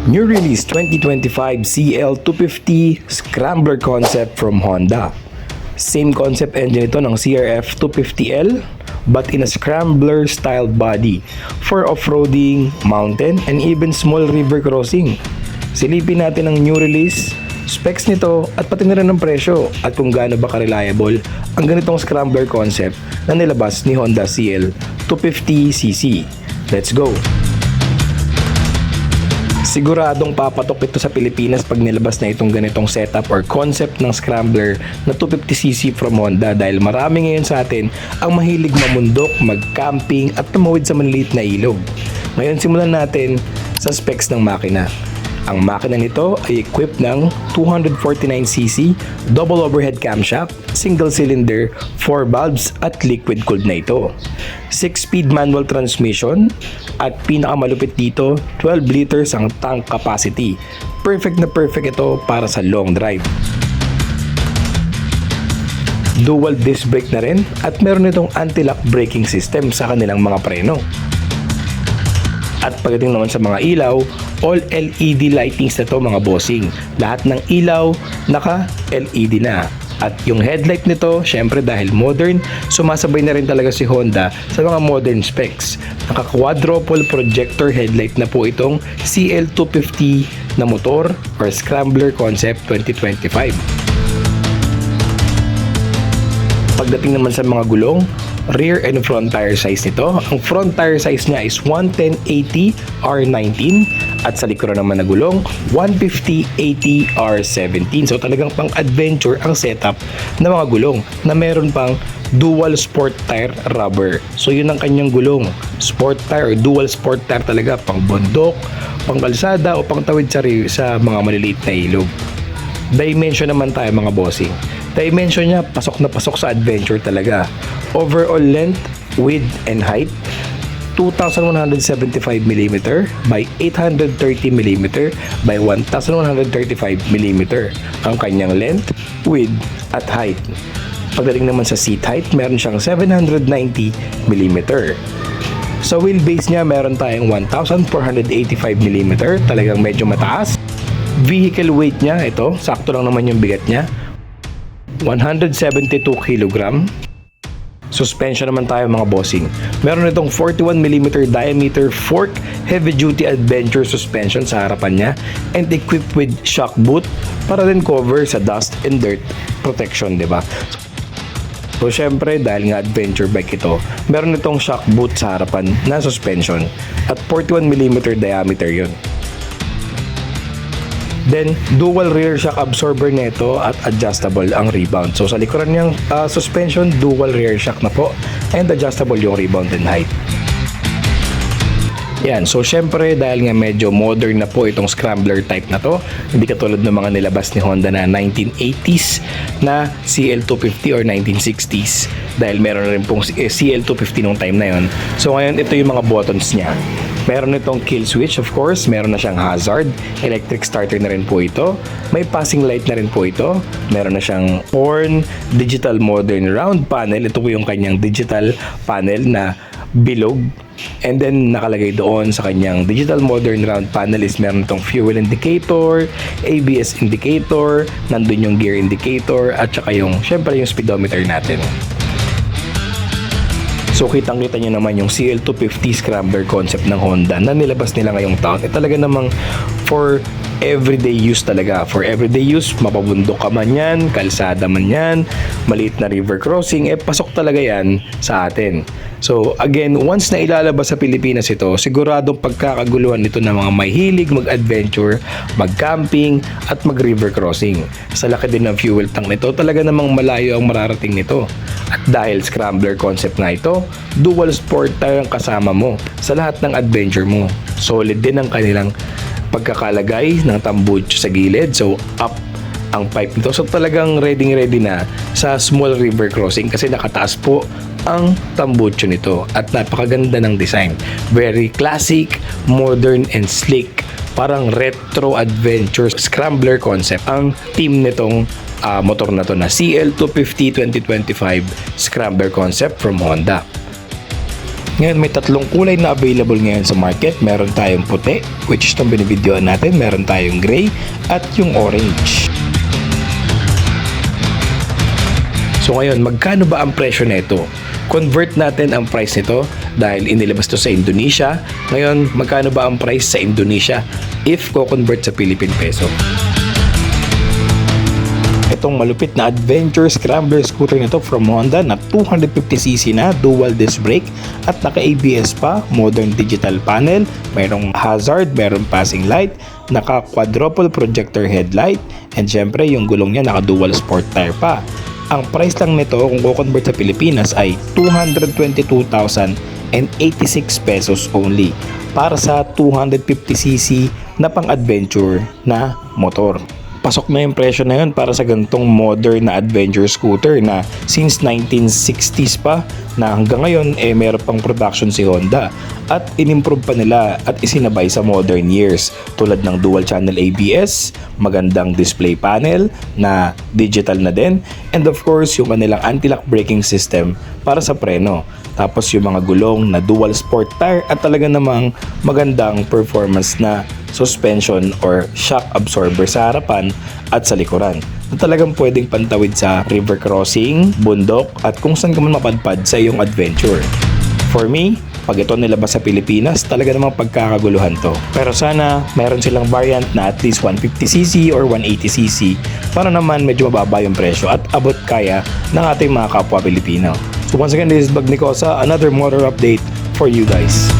New release 2025 CL250 Scrambler concept from Honda. Same concept engine ito ng CRF 250L but in a scrambler styled body for off-roading, mountain, and even small river crossing. Silipin natin ang new release, specs nito at pati na rin ang presyo at kung gaano ba ka-reliable ang ganitong scrambler concept na nilabas ni Honda CL 250cc. Let's go! Siguradong papatok ito sa Pilipinas pag nilabas na itong ganitong setup or concept ng scrambler na 250cc from Honda dahil marami ngayon sa atin ang mahilig mamundok, mag-camping at tumawid sa maliliit na ilog. Ngayon simulan natin sa specs ng makina. Ang makina nito ay equipped ng 249cc double overhead camshaft, single cylinder, 4 valves at liquid cooled na ito. 6-speed manual transmission at pinakamalupit dito, 12 liters ang tank capacity. Perfect na perfect ito para sa long drive. Dual disc brake na rin at meron itong anti-lock braking system sa kanilang mga preno. At pagdating naman sa mga ilaw, all LED lightings na to mga bossing. Lahat ng ilaw naka-LED na. At yung headlight nito, syempre dahil modern, sumasabay na rin talaga si Honda sa mga modern specs. Naka-quadruple projector headlight na po itong CL250 na motor or Scrambler Concept 2025. Pagdating naman sa mga gulong, rear and front tire size nito. Ang front tire size niya is 110/80 R19 at sa likuran naman na gulong 150/80 R17. So talagang pang-adventure ang setup ng mga gulong na meron pang dual sport tire rubber. So yun ang kanyang gulong. Sport tire or dual sport tire talaga pang bundok, pang kalsada o pang tawid sa mga maliliit na ilog. Dimension naman tayo mga bossing. Dimension niya, pasok na pasok sa adventure talaga. Overall length, width, and height, 2,175mm by 830mm by 1,135mm ang kanyang length, width, at height. Pagdating naman sa seat height, meron siyang 790mm. Sa wheelbase niya, meron tayong 1,485mm, talagang medyo mataas. Vehicle weight niya, ito, sakto lang naman yung bigat niya, 172 kg. Suspension naman tayo mga bossing. Meron itong 41mm diameter fork heavy-duty adventure suspension sa harapan niya and equipped with shock boot para rin cover sa dust and dirt protection, diba? So syempre dahil nga adventure bike ito, meron itong shock boot sa harapan na suspension at 41mm diameter yun. Then, dual rear shock absorber nito at adjustable ang rebound. So, sa likuran niyang suspension, dual rear shock na po and adjustable yung rebound and height. Yan. So, syempre, dahil nga medyo modern na po itong scrambler type na to, hindi katulad ng mga nilabas ni Honda na 1980s na CL250 or 1960s. Dahil meron rin pong CL250 nung time na yon. So, ngayon, ito yung mga buttons niya. Meron itong kill switch, of course. Meron na siyang hazard. Electric starter na rin po ito. May passing light na rin po ito. Meron na siyang horn, digital modern round panel. Ito po yung kanyang digital panel na bilog. And then, nakalagay doon sa kanyang digital modern round panel is meron itong fuel indicator, ABS indicator, nandun yung gear indicator, at saka yung, syempre, yung speedometer natin. So kitang-kita nyo naman yung CL250 Scrambler concept ng Honda na nilabas nila ngayong taon. Talaga namang for everyday use talaga. For everyday use, mapabundok ka man yan, kalsada man yan, maliit na river crossing, pasok talaga yan sa atin. So again, once na ilalabas sa Pilipinas ito, siguradong pagkakaguluhan nito ng mga mahilig mag-adventure, mag-camping, at mag-river crossing. Sa laki din ng fuel tank nito, talaga namang malayo ang mararating nito. At dahil scrambler concept na ito, dual sport tayo ang kasama mo sa lahat ng adventure mo. Solid din ang kanilang pagkakalagay ng tambucho sa gilid. So up ang pipe nito. So talagang ready na sa small river crossing kasi nakataas po ang tambucho nito at napakaganda ng design. Very classic, modern, and sleek. Parang retro adventure scrambler concept ang team nitong motor na to na CL250 2025 Scrambler concept from Honda. Ngayon may tatlong kulay na available ngayon sa market. Meron tayong puti, which is itong binibidyoan natin. Meron tayong gray at yung orange. So ngayon, magkano ba ang presyo nito? Convert natin ang price nito dahil inilabas to sa Indonesia. Ngayon, magkano ba ang price sa Indonesia if ko-convert sa Philippine Peso? Itong malupit na adventure scrambler scooter nito from Honda na 250cc na, dual disc brake at naka-ABS pa, modern digital panel, mayroong hazard, mayroong passing light, naka-quadruple projector headlight, and syempre yung gulong niya naka-dual sport tire pa. Ang price lang nito kung ko-convert sa Pilipinas ay 222,086 pesos only para sa 250cc na pang-adventure na motor. Pasok na yung presyo na yun para sa ganitong modern na adventure scooter na since 1960s pa na hanggang ngayon meron pang production si Honda at inimprove pa nila at isinabay sa modern years tulad ng dual channel ABS, magandang display panel na digital na din, and of course yung kanilang anti-lock braking system para sa preno. Tapos yung mga gulong na dual sport tire at talaga namang magandang performance na suspension or shock absorber sa harapan at sa likuran na talagang pwedeng pantawid sa river crossing, bundok at kung saan ka man mapadpad sa iyong adventure. For me, pag ito nilabas sa Pilipinas, talaga namang pagkakaguluhan to. Pero sana meron silang variant na at least 150cc or 180cc para naman medyo mababa yung presyo at abot kaya ng ating mga kapwa Pilipino. So once again, this is Bag Nicosa, another motor update for you guys.